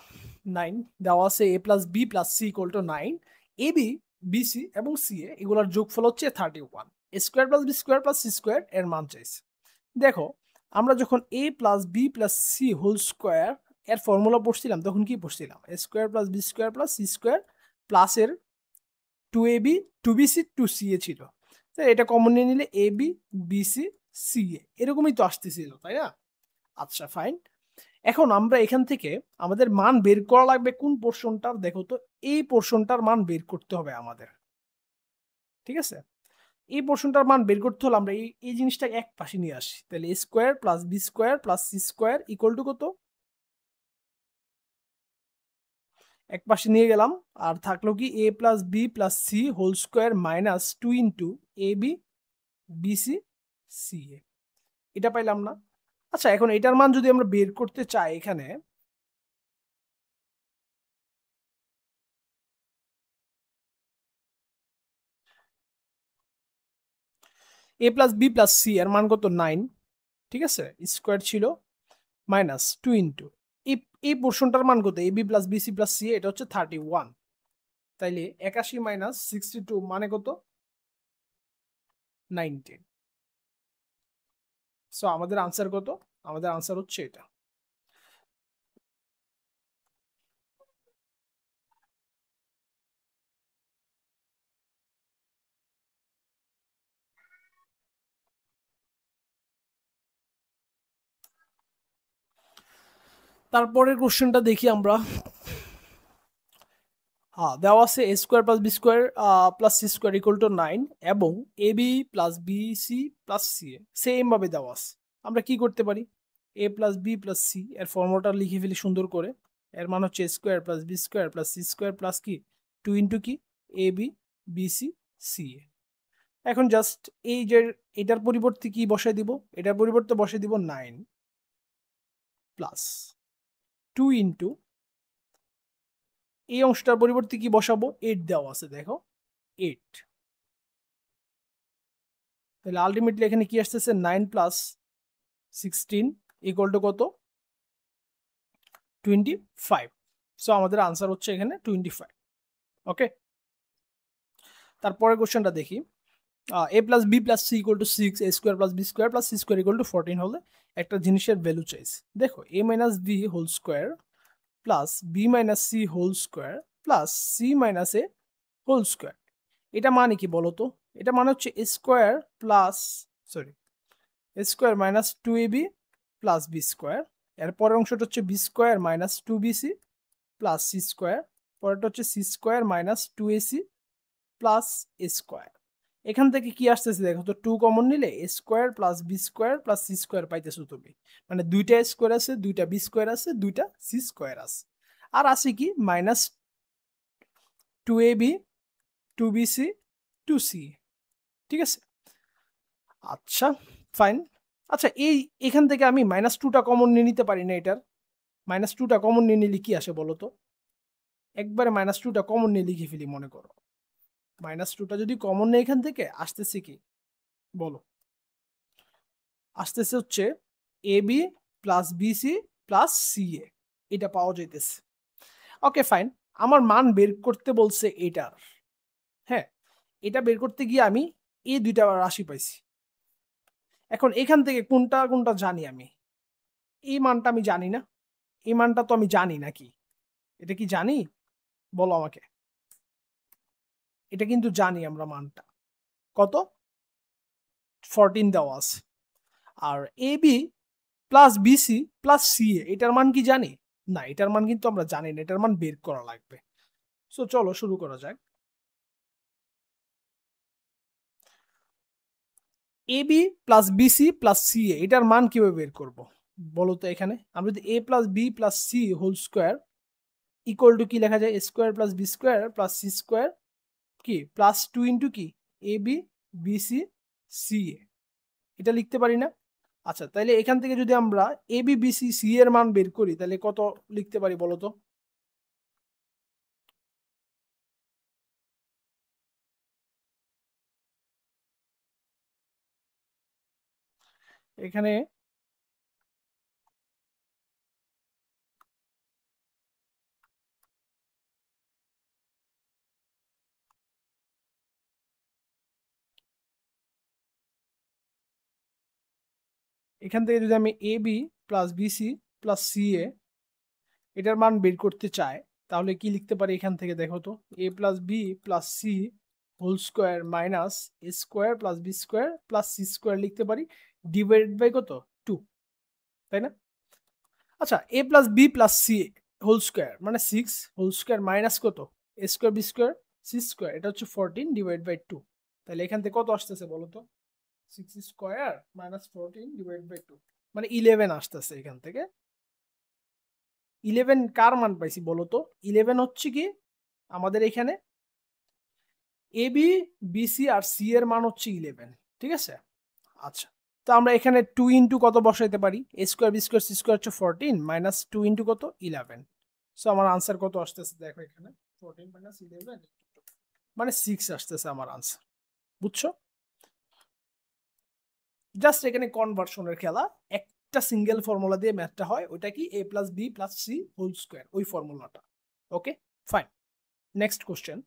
9 দেওয়া আছে A plus B plus C equal to 9। A B B C এবং সি এ এগুলোর যোগফল হচ্ছে 31। A square plus B square plus C square এর মান চাইছে। দেখো, আমরা যখন A plus B plus C whole square এর ফর্মুলা পড়ছিলাম, তখন কি পড়ছিলাম? A square plus B square plus C square প্লাসের 2ab 2bc 2ca ছিল। তাই এটা কমন নিয়ে নিলে এ বি বি সি সি এ এরকমই তো আসতেছিল, তাই না? আচ্ছা ফাইন, এখন আমরা এখান থেকে আমাদের মান বের করা লাগবে কোন পোর্শনটার? দেখো তো, এই পোর্শনটার মান বের করতে হবে আমাদের। ঠিক আছে, এই পোর্শনটার মান বের করতে হলে আমরা এই জিনিসটাকে এক পাশে নিয়ে আসি। তাহলে A square plus B square plus C square equal to কত? এক পাশে নিয়ে গেলাম, আর থাকলো কি A plus B plus C whole square minus 2 into A B B C C A. এটা পাইলাম না? আচ্ছা, এখন এটার মান যদি আমরা বের করতে চাই, এখানে A plus B plus C এর মান কত? 9। ঠিক আছে, স্কোয়ার ছিল মাইনাস 2 ইন্টু এই পোর্শনটার মান কত? A B plus B C plus C, এটা হচ্ছে 31। তাইলে 81 মাইনাস 62 মানে কত? 19। সো আমাদের আনসার কত? আমাদের আনসার হচ্ছে এটা। তারপরের কোশ্চেনটা দেখি আমরা। হ্যাঁ, দেওয়া আছে A square plus B square plus C square equal to 9 এবং A B plus B C plus C A same ভাবে দেওয়া আছে। আমরা কি করতে পারি? A plus B plus C এর ফর্মুলাটা লিখে ফেলি সুন্দর করে। এর মান হচ্ছে square plus B square plus C square plus কি 2 ইন্টু কি A B B C C A. এখন জাস্ট এই যে এটার পরিবর্তে কি বসাই দিব? এটার পরিবর্তে বসাই দিব 9 প্লাস 2 ইন্টু এই অংশটার পরিবর্তে কি বসাবো? 8 দেওয়া আছে, দেখো 8। তাহলে আলটিমেটলি এখানে কি আসতেছে? 9 প্লাস 16 ইকুয়াল টু কত? 25। সো আমাদের আনসার হচ্ছে এখানে 25। ওকে, তারপরে কোশ্চেনটা দেখি। A plus B plus C equal to 6, A square plus B square plus C square equal to 14 হলে একটা জিনিসের ভ্যালু চাইছে। দেখো A minus B whole square plus B minus C whole square plus C minus A whole square. এটা মানে কি বলতো? এটা মানে হচ্ছে square plus sorry square minus 2ab plus B square. এর পরের অংশটা হচ্ছে B square minus 2bc plus C square. পরেরটা হচ্ছে C square minus 2ac plus এ স্কোয়ার। এখান থেকে কি আসতেছে দেখো তো, 2 কমন নিলে A square plus B square plus C square পাইতেছো তুমি। মানে দুইটা স্কোয়ার আছে, দুইটা বি স্কোয়ার আছে, দুইটা সি স্কোয়ার আছে। আর আছে কি মাইনাস 2ab 2bc 2c। ঠিক আছে, আচ্ছা ফাইন। আচ্ছা এখান থেকে আমি -2টা কমন নিয়ে নিতে পারি না? এটার -2টা কমন নিয়ে নিলে কি আসে বলো তো? একবারে -2টা কমন নিয়ে লিখে ফেলি। মনে করো -2টা যদি কমন নেই এখান থেকে, আসতেছে কি বলো? আসতেছে হচ্ছে ab plus BC plus ca. এটা পাওয়া যাইতেছে। ওকে ফাইন, আমার মান বের করতে বলছে এটার। হ্যাঁ, এটা বের করতে গিয়ে আমি এই দুইটা রাশি পাইছি। এখন এখান থেকে কোনটা কোনটা জানি আমি? এই মানটা আমি জানি না, এই মানটা তো আমি জানি নাকি? এটা কি জানি বলো আমাকে? এটা কিন্তু জানি আমরা মানটা কত, 14 দেওয়া আছে। আর A B plus BC plus CA এটার মান কি জানি? না, এটার মান কিন্তু আমরা জানি না, এটার মান বের করা লাগবে। সো চলো শুরু করা যাক। A B plus BC plus CA এটার মান কিভাবে বের করব বলো তো? এখানে আমরা যদি A plus B plus C whole square equal to কি লেখা যায়? Square plus B square plus C square কি প্লাস 2 ইন্টু কি A B BC C A, এটা লিখতে পারি না? আচ্ছা, তাহলে এখান থেকে যদি আমরা এ বি বিসি সি এর মান বের করি তাহলে কত লিখতে পারি বলো তো? এখানে এখান থেকে যদি আমি A B plus BC plus C A এটার মান বের করতে চাই তাহলে কি লিখতে পারি এখান থেকে দেখো তো? A plus B plus C whole square minus A square plus B square plus C square লিখতে পারি ডিভাইডেড বাই কত? 2, তাই না? আচ্ছা, A plus B plus C whole square মানে 6 হোল স্কোয়ার মাইনাস কত? এ square B square C square, এটা হচ্ছে 14 ডিভাইড বাই 2। তাহলে এখান থেকে কত আসতেছে বলো তো? 6 স্কোয়ার মাইনাস 14 ডিভাইড বাই 2 মানে 11 আসতেছে এখান থেকে। 11 কার মান পাইছি বলো তো? 11 হচ্ছে কি আমাদের এখানে এ বি বিসি আর সি এর মান হচ্ছে 11। ঠিক আছে, আচ্ছা। তো আমরা এখানে 2 ইন্টু কত বসাইতে পারি? A square B square C square হচ্ছে 14 মাইনাস 2 ইন্টু কত? 11। সো আমার আনসার কত আসতেছে দেখো এখানে? 14 মাইনাস 11 মানে 6 আসতেছে আমার আনসার। বুঝছো? জাস্ট এখানে কনভার্সনের খেলা। একটা সিঙ্গেল ফর্মুলা দিয়ে ম্যাথটা হয়, ওইটা কি A plus B plus C whole square, ওই ফর্মুলাটা। Okay fine, next question.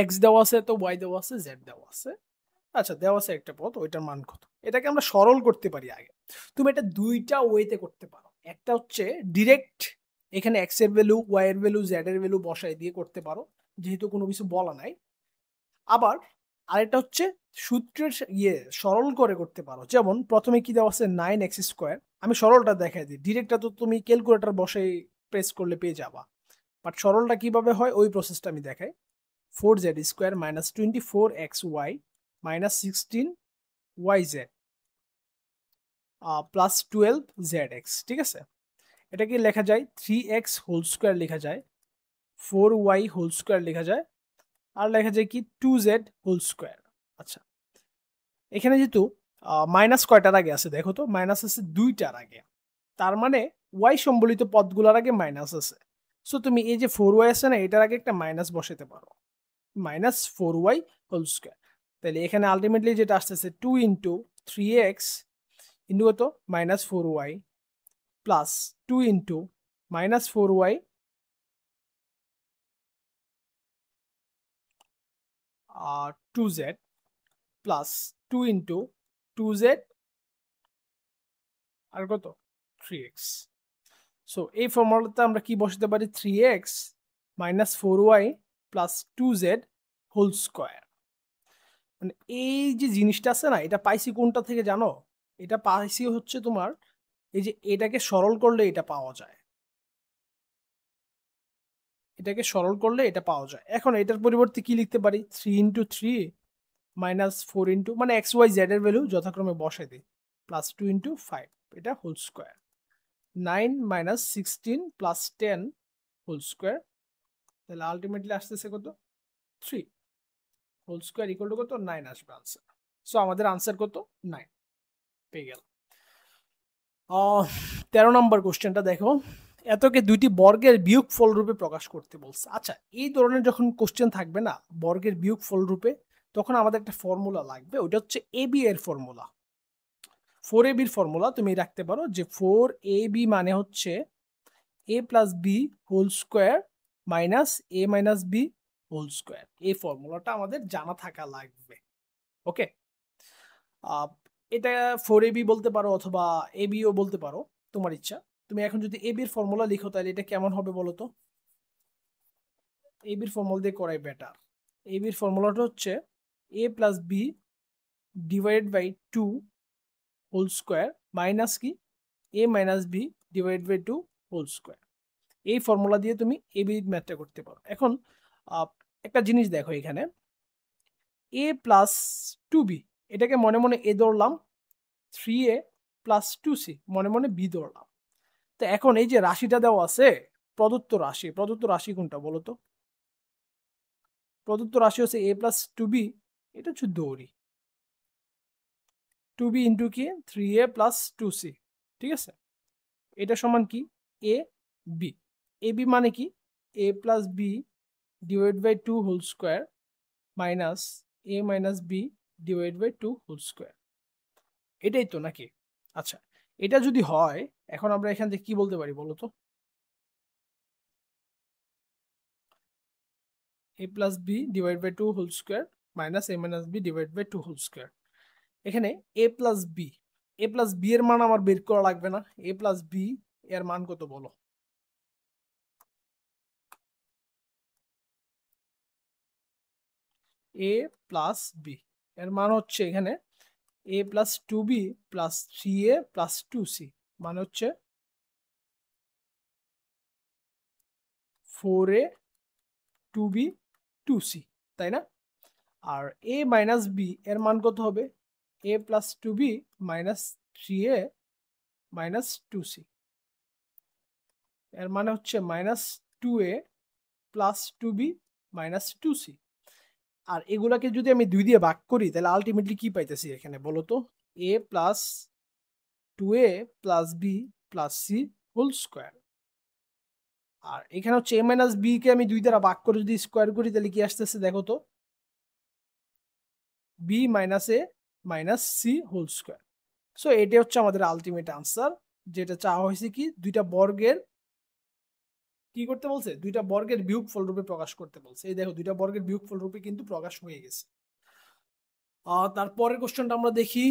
X দেওয়া আছে, তো ওয়াই দেওয়া আছে, জেড দেওয়া আছে। আচ্ছা, দেওয়া আছে একটা পদ, ওইটার মান কত? এটাকে আমরা সরল করতে পারি আগে। তুমি এটা দুইটা ওয়েতে করতে পারো। একটা হচ্ছে ডিরেক্ট এখানে এক্স এর ভ্যালু ওয়াই এর ভ্যালু জেড এর ভ্যালু বসাই দিয়ে করতে পারো, যেহেতু কোনো কিছু বলা নাই। আবার আরেকটা হচ্ছে সূত্রের সরল করে করতে পারো। যেমন প্রথমে কি দেওয়া আছে 9x স্কোয়ার, আমি সরলটা দেখাই দিই। ডিরেক্টটা তো তুমি ক্যালকুলেটর বসে প্রেস করলে পেয়ে যাবা, বাট সরলটা কিভাবে হয় ওই প্রসেসটা আমি দেখাই। 4z square minus 24xy minus 16yz plus 12zx। ঠিক আছে, এটাকে লেখা যায় 3x হোল স্কোয়ার লেখা যায়, 4y হোল স্কোয়ার লেখা যায়, আর লেখা যায় কি 2z হোল স্কোয়ার। আচ্ছা, এখানে যেহেতু মাইনাস কয়টার আগে আছে দেখো তো? মাইনাস আছে 2টার আগে, তার মানে ওয়াই সম্বলিত পদগুলোর আগে মাইনাস আছে। সো তুমি এই যে 4y আছে না, এটার আগে একটা মাইনাস বসাতে পারো, মাইনাস 4y হোল স্কোয়ার। তাহলে এখানে আলটিমেটলি যেটা আসতেছে 2 ইন্টু 3x ইন্টু কত? Minus 4y plus 2 into minus 4y 2z plus 2 into 2z আর কত? 3x। সো এই ফর্মুলাতে আমরা কি বসাতে পারি 3x minus 4y plus 2z whole square. মানে এই যে জিনিসটা আছে না, এটা পাইছি কোনটা থেকে জানো? এটা পাইছি হচ্ছে তোমার এই যে এটাকে সরল করলে এটা পাওয়া যায়, এটাকে সরল করলে এটা পাওয়া যায়। এখন এটার পরিবর্তে কি লিখতে পারি 3 ইন্টু 3 মাইনাস 4 ইন্টু মানে এক্স ওয়াই জেড এর ভ্যালু যথাক্রমে বসাই দিই প্লাস 2 ইন্টু 5 এটা whole square 9 minus 16 plus 10 whole square. তাহলে আলটিমেটলি আসতেছে কত 3 হোল স্কোয়ার ইকুয়াল টু কত 9 আসবে আনসার। সো আমাদের আনসার কত 9 পেয়ে গেল। 13 নম্বর কোশ্চেনটা দেখো, এতকে দুইটি বর্গের বিয়োগফল রূপে প্রকাশ করতে বলছে। আচ্ছা এই ধরনের যখন কোশ্চেন থাকবে না বর্গের বিয়োগফল রূপে, তখন আমাদের একটা ফর্মুলা লাগবে, ওইটা হচ্ছে এবি এর ফর্মুলা। 4ab এর ফর্মুলা তুমি রাখতে পারো যে 4ab মানে হচ্ছে a plus B whole square minus a minus B whole square. এই ফর্মুলাটা আমাদের জানা থাকা লাগবে। ওকে, এটা 4ab বলতে পারো অথবা এবিও বলতে পারো, তোমার ইচ্ছা। তুমি এখন যদি এবি এর ফর্মুলা লিখো তাহলে এটা কেমন হবে বলো তো? এবি এর ফর্মুলা দিয়ে করাই বেটার। এবি এর ফর্মুলাটা হচ্ছে a plus b divided by 2 whole square minus কি a minus b divide by 2 whole square. এই ফর্মুলা দিয়ে তুমি এবি ম্যাথটা করতে পারো। এখন একটা জিনিস দেখো, এখানে a প্লাস 2b এটাকে মনে মনে a ধরলাম, 3a প্লাস 2c মনে মনে b ধরলাম। তো এখন এই যে রাশিটা দেওয়া আছে প্রদত্ত রাশি, প্রদত্ত রাশি কোনটা বলো তো? প্রদত্ত রাশি হচ্ছে a প্লাস 2b, এটা হচ্ছে দৌড়ি 2b ইন্টু কি 3a প্লাস 2c, ঠিক আছে? এটা সমান কি a b, ab মানে কি a plus b divide by 2 whole square minus a minus b divide by 2 whole square. এটাই তো নাকি? আচ্ছা এটা যদি হয় এখন আমরা এখান থেকে কি বলতে পারি বলো তো? a plus b divide by 2 whole square minus a minus b divide by 2 whole square. এখানে a প্লাস b এর মান আমার বের করা লাগবে না? a প্লাস b এর মান কত বলো? a প্লাস b এর মান হচ্ছে এখানে a plus 2b plus 3a plus 2c মানে হচ্ছে 4a 2b 2c, তাই না? আর a মাইনাস b এর মান কত হবে? a plus 2b minus 3a minus 2c এর মানে হচ্ছে minus 2a plus 2b minus 2c। আর এগুলাকে যদি আমি 2 দিয়ে ভাগ করি তাহলে আলটিমেটলি কি পাইতেছি এখানে বলো তো? a plus 2a plus b plus c whole square. আর এখানে হচ্ছে a মাইনাস b কে আমি 2 দ্বারা ভাগ করে যদি স্কোয়ার করি তাহলে কি আসতেছে দেখো তো? b minus a minus c whole square. So এটা হচ্ছে আমাদের আলটিমেট আনসার, যেটা চাওয়া হয়েছে কি দুইটা বর্গের কি করতে বলছে, দুইটা বর্গের বিয়োগফল রূপে প্রকাশ করতে বলছে। এই দেখো দুইটা বর্গের বিয়োগফল রূপে কিন্তু প্রকাশ হয়ে গেছে। তারপরের কোশ্চেনটা আমরা দেখি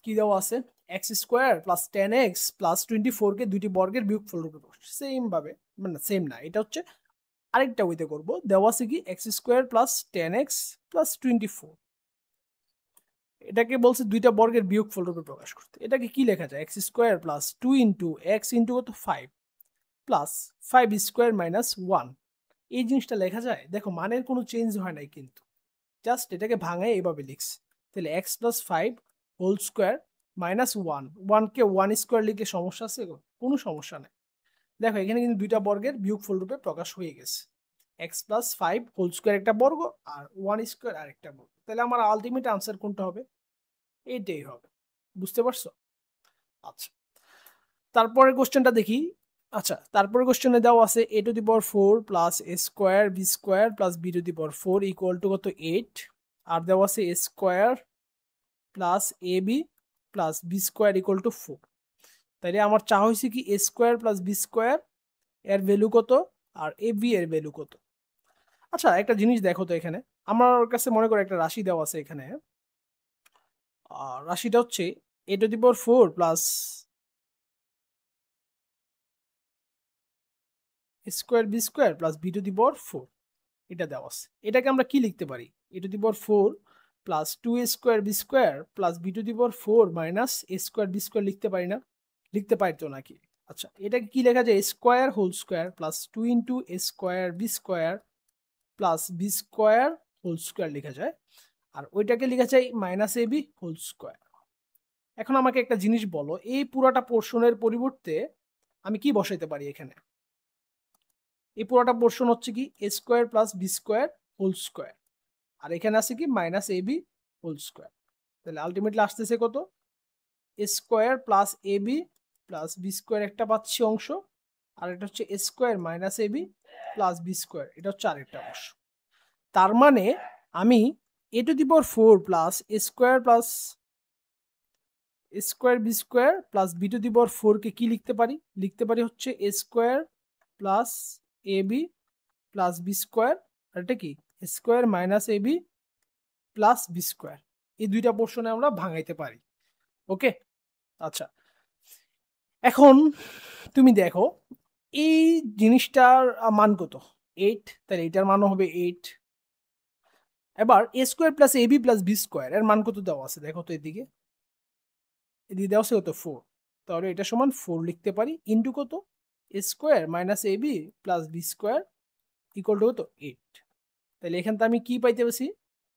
কি দেওয়া আছে। X square plus 10x plus 24 কে দুইটি বর্গের বিয়োগফল রূপে প্রকাশ, সেম ভাবে মানে সেম না, এটা হচ্ছে আরেকটা ওইতে করবো। দেওয়া আছে কি X square plus 10x plus 24, এটাকে বলছে দুইটা বর্গের বিয়োগফল রূপে প্রকাশ করতে। এটাকে কি লেখা যায়? X square plus 2 into x into কত 5 প্লাস 5 স্কোয়ার মাইনাস 1, এই জিনিসটা লেখা যায়? দেখো মানের কোনো চেঞ্জ হয় নাই কিন্তু, জাস্ট এটাকে ভাঙায় এইভাবে লিখছি। তাহলে x plus 5 whole square minus 1 কে 1 স্কোয়ার লিখে সমস্যা আছে? কোনো সমস্যা নেই। দেখো এখানে কিন্তু দুইটা বর্গের বিয়োগফল রূপে প্রকাশ হয়ে গেছে। এক্স প্লাস 5 হোল স্কোয়ার একটা বর্গ আর 1 স্কোয়ার আরেকটা বর্গ। তাহলে আমার আলটিমেট আনসার কোনটা হবে? এইটাই হবে। বুঝতে পারছো? আচ্ছা তারপরের কোশ্চেনটা দেখি। আচ্ছা তারপরে কোশ্চেনে দেওয়া আছে a to the power 4 plus a square B square plus b to the power 4 equal to কত 8। আর দেওয়া আছে a square plus a B plus B square equal to 4। তাইলে আমার চা হয়েছে কি a square plus B square এর ভ্যালু কত আর এ বি এর ভ্যালু কত। আচ্ছা একটা জিনিস দেখো তো, এখানে আমার কাছে মনে করো একটা রাশি দেওয়া আছে এখানে। রাশিটা হচ্ছে a to the power 4 plus square B square plus B to the power 4 এটা দেওয়া আছে। এটাকে আমরা কি লিখতে পারি? A to the power 4 plus 2a square B square plus B to the power 4 minus A square B square লিখতে পারি না? লিখতে পারি তো নাকি? আচ্ছা, এটাকে কি লেখা যায়? Square whole square plus 2 into এ square B square plus B square whole square লেখা যায়। আর ওইটাকে লেখা যায় minus A B whole square. এখন আমাকে একটা জিনিস বলো, এই পুরাটা পোর্শনের পরিবর্তে আমি কি বসাইতে পারি এখানে? এই পুরাটা পোর্শন হচ্ছে কি এ square plus B square whole square, আর এখানে আছে কি minus A B whole square. তাহলে আলটিমেটলি আসতেছে কত? এ square plus a B plus B square একটা পাচ্ছি অংশ, আর এটা হচ্ছে এ square minus A B plus B square, এটা হচ্ছে আরেকটা অংশ। তার মানে আমি a to the power 4 plus A square plus square B square plus B to the power 4 কে কি লিখতে পারি? লিখতে পারি হচ্ছে এ square plus a B plus B square, আর এটা কি square minus A B plus B square. এই দুইটা পোর্শনে আমরা ভাঙাইতে পারি। ওকে, আচ্ছা এখন তুমি দেখো এই জিনিসটার মান কত? 8, তাহলে এটার মানও হবে 8। এবার এ square plus a B plus B square এর মান কত দেওয়া আছে দেখো তো, এদিকে দেওয়া আছে কত? 4। তাহলে এটা সমান 4 লিখতে পারি ইন্টু কত? এ square minus A B plus B square equal to কত? 8। তাহলে এখান থেকে আমি কি পাইতে পারছি?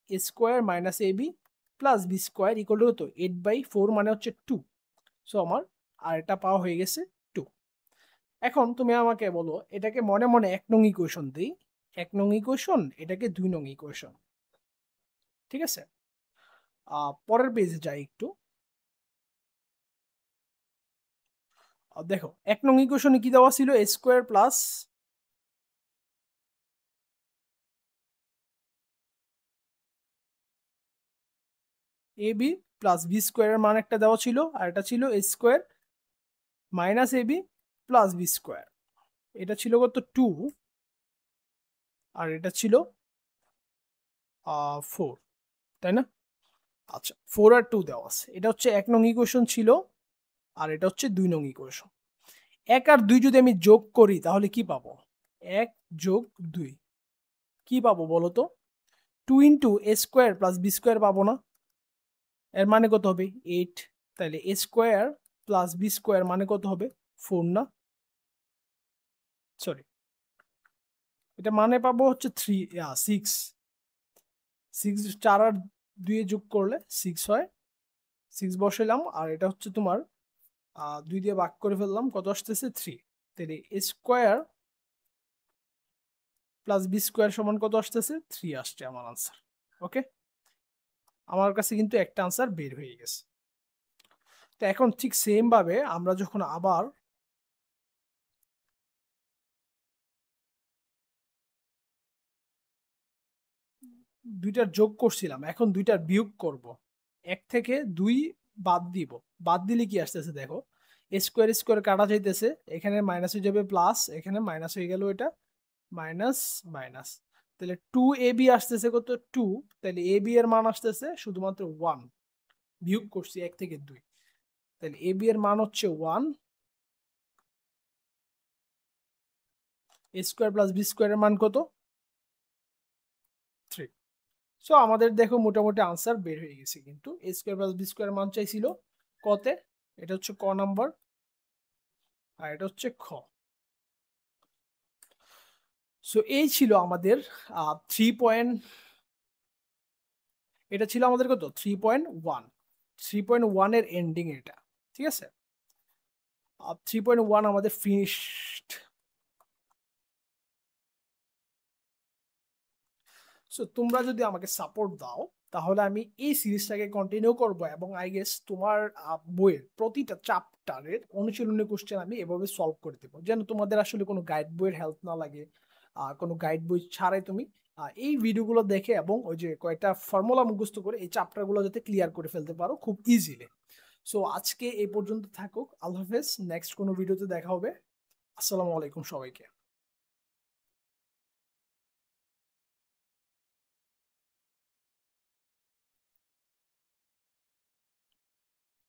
A square minus A B plus B square equal to কত? 8/4 মানে হচ্ছে 2। সো আমার আর এটা পাওয়া হয়ে গেছে 2। এখন তুমি আমাকে বলো এটাকে মনে মনে 1 নং ইকুয়েশন দিই। 1 নং ইকুয়েশন, এটাকে 2 নং ইকুয়েশন। ঠিক আছে, পরের পেজে যাই একটু। দেখো 1 নং ইকুয়েশনে কি দেওয়া ছিল? এ square plus a B plus b স্কোয়ারের মান একটা দেওয়া ছিল, আর এটা ছিল এ square minus A B plus B square. এটা ছিল কত? 2, আর এটা ছিল 4, তাই না? আচ্ছা, 4 আর 2 দেওয়া আছে। এটা হচ্ছে 1 নং ইকুয়েশন ছিল, আর এটা হচ্ছে 2 নং ইকুয়েশন। 1 আর 2 যদি আমি যোগ করি তাহলে কি পাবো? 1 যোগ 2 কি পাবো বলো তো? 2 ইন্টু এ স্কোয়ার প্লাস বি স্কোয়ার পাবো না? এর মানে কত হবে? 8। তাহলে A square plus B square মানে কত হবে? 4 না? সরি, এটা মানে পাবো হচ্ছে 6। 6 4 আর 2 যোগ করলে 6 হয়। 6 বসাইলাম, আর এটা হচ্ছে তোমার 2 দিয়ে ভাগ করে ফেললাম, কত আসতেছে? 3। তাহলে A square plus B square সমান কত আসতেছে? 3 আসছে আমার আনসার। ওকে, আমার কাছে কিন্তু একটা আনসার বের হয়ে গেছে। তো এখন ঠিক সেম ভাবে আমরা যখন আবার দুইটার যোগ করছিলাম, এখন দুইটার বিয়োগ করব। 1 থেকে 2 বাদ দিব। বাদ দিলে কি আসতেছে দেখো, স্কোয়ার স্কোয়ার কাটা যাইতেছে, এখানে মাইনাস হয়ে যাবে প্লাস, এখানে মাইনাস হয়ে গেল, এটা মাইনাস মাইনাস। তাহলে 2ab আসতেছে কত? 2। তাহলে ab এর মান আসতেছে শুধুমাত্র 1। বিয়োগ করছি 1 থেকে 2, তাহলে ab এর মান হচ্ছে 1। স্কোয়ার প্লাস বি স্কোয়ার এর মান কত? 3। সো আমাদের দেখো মোটামুটি আনসার বের হয়ে গেছে। কিন্তু এ স্কোয়ার প্লাস বি স্কোয়ার মান চাইছিল কতে? এটা হচ্ছে ক নাম্বার, আর এটা হচ্ছে খ। সো এই ছিল আমাদের 3 এটা ছিল আমাদের কত? 3.1। 3.1 এর এন্ডিং এটা। ঠিক আছে, 3.1 আমাদের ফিনিশড। সো তোমরা যদি আমাকে সাপোর্ট দাও তাহলে আমি এই সিরিজটাকে কন্টিনিউ করব, এবং আই গেস তোমার বইয়ের প্রতিটা চ্যাপ্টারের অনুশীলনী কোশ্চেন আমি এভাবে সলভ করে দেবো, যেন তোমাদের আসলে কোনো গাইড বইয়ের হেল্প না লাগে। কোনো গাইড বই ছাড়াই তুমি এই ভিডিওগুলো দেখে এবং ওই যে কয়েকটা ফর্মুলা মুখস্থ করে এই চ্যাপ্টারগুলো যাতে ক্লিয়ার করে ফেলতে পারো খুব ইজিলি। সো আজকে এই পর্যন্ত থাকুক, আল্লাহ হাফেজ। নেক্সট কোনো ভিডিওতে দেখা হবে। আসসালামু আলাইকুম সবাইকে।